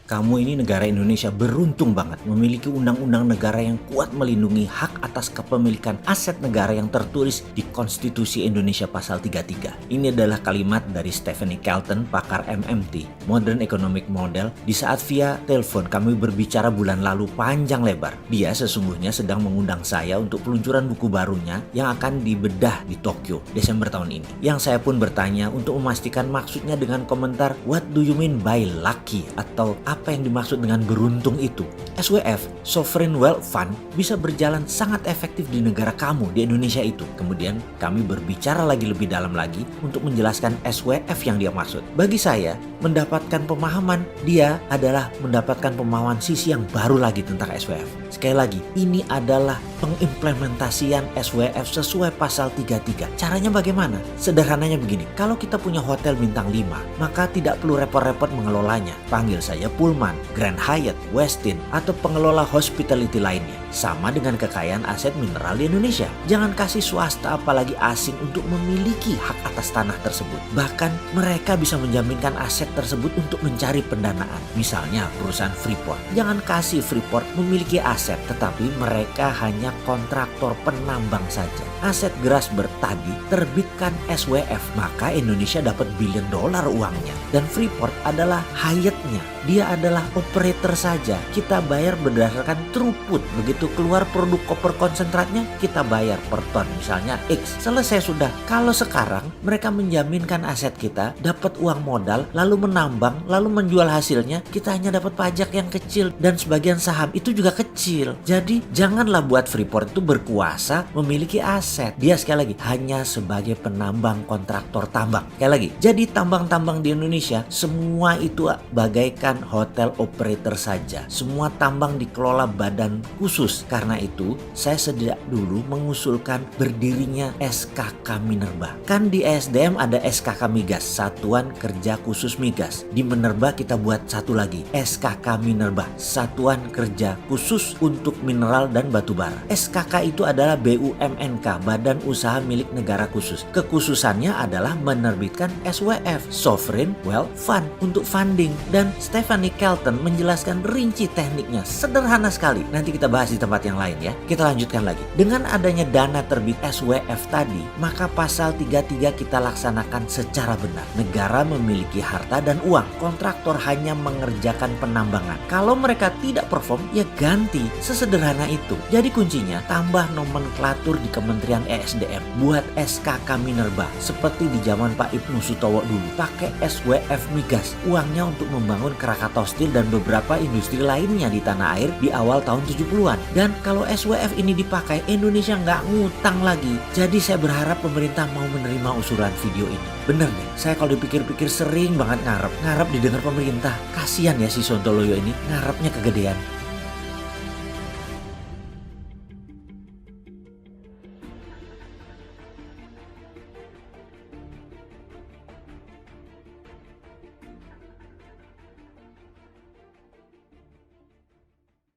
Kamu ini negara Indonesia beruntung banget memiliki undang-undang negara yang kuat melindungi hak atas kepemilikan aset negara yang tertulis di Konstitusi Indonesia Pasal 33. Ini adalah kalimat dari Stephanie Kelton, pakar MMT, Modern Economic Model, di saat via telepon kami berbicara bulan lalu panjang lebar. Dia sesungguhnya sedang mengundang saya untuk peluncuran buku barunya yang akan dibedah di Tokyo Desember tahun ini. Yang saya pun bertanya untuk memastikan maksudnya dengan komentar, "What do you mean by lucky?" atau apa yang dimaksud dengan beruntung itu? SWF, Sovereign Wealth Fund, bisa berjalan sangat efektif di negara kamu, di Indonesia itu. Kemudian kami berbicara lagi lebih dalam lagi untuk menjelaskan SWF yang dia maksud. Bagi saya, mendapatkan pemahaman dia adalah mendapatkan pemahaman sisi yang baru lagi tentang SWF. Sekali lagi, ini adalah pengimplementasian SWF sesuai pasal 33. Caranya bagaimana? Sederhananya begini, kalau kita punya hotel bintang 5, maka tidak perlu repot-repot mengelolanya. Panggil saja Pullman, Grand Hyatt, Westin, atau pengelola hospitality lainnya. Sama dengan kekayaan aset mineral di Indonesia. Jangan kasih swasta apalagi asing untuk memiliki hak atas tanah tersebut. Bahkan mereka bisa menjaminkan aset tersebut untuk mencari pendanaan. Misalnya perusahaan Freeport. Jangan kasih Freeport memiliki aset, tetapi mereka hanya kontraktor penambang saja. Aset Grasberg tadi terbitkan SWF, maka Indonesia dapat $1 billion uangnya. Dan Freeport adalah Hyatt-nya. Dia adalah operator saja. Kita bayar berdasarkan throughput. Begitu keluar produk koper konsentratnya, kita bayar per ton, misalnya X. Selesai sudah. Kalau sekarang mereka menjaminkan aset kita, dapat uang modal, lalu menambang, lalu menjual hasilnya, kita hanya dapat pajak yang kecil dan sebagian saham itu juga kecil. Jadi janganlah buat Freeport itu berkuasa memiliki aset. Dia sekali lagi hanya sebagai penambang kontraktor tambang. Sekali lagi, jadi tambang-tambang di Indonesia semua itu bagaikan hotel operator saja. Semua tambang dikelola badan khusus. Karena itu, saya sejak dulu mengusulkan berdirinya SKK Minerba. Kan di ESDM ada SKK Migas, Satuan Kerja Khusus Migas. Di Minerba kita buat satu lagi, SKK Minerba, Satuan Kerja Khusus untuk Mineral dan Batubara. SKK itu adalah BUMNK, Badan Usaha Milik Negara Khusus. Kekhususannya adalah menerbitkan SWF, Sovereign Wealth Fund, untuk funding. Dan Stephanie Kelton menjelaskan rinci tekniknya, sederhana sekali. Nanti kita bahas di tempat yang lain ya. Kita lanjutkan lagi. Dengan adanya dana terbit SWF tadi, maka pasal 33 kita laksanakan secara benar. Negara memiliki harta dan uang. Kontraktor hanya mengerjakan penambangan. Kalau mereka tidak perform, ya ganti. Sesederhana itu. Jadi kuncinya, tambah nomenklatur di Kementerian ESDM. Buat SKK Minerba. Seperti di zaman Pak Ibnu Sutowo dulu. Pakai SWF Migas. Uangnya untuk membangun Krakatau Steel dan beberapa industri lainnya di tanah air di awal tahun 70-an. Dan kalau SWF ini dipakai, Indonesia nggak ngutang lagi. Jadi saya berharap pemerintah mau menerima usulan video ini. Bener nih, saya kalau dipikir-pikir sering banget ngarep didengar pemerintah. Kasian ya si Sontoloyo ini, ngarepnya kegedean.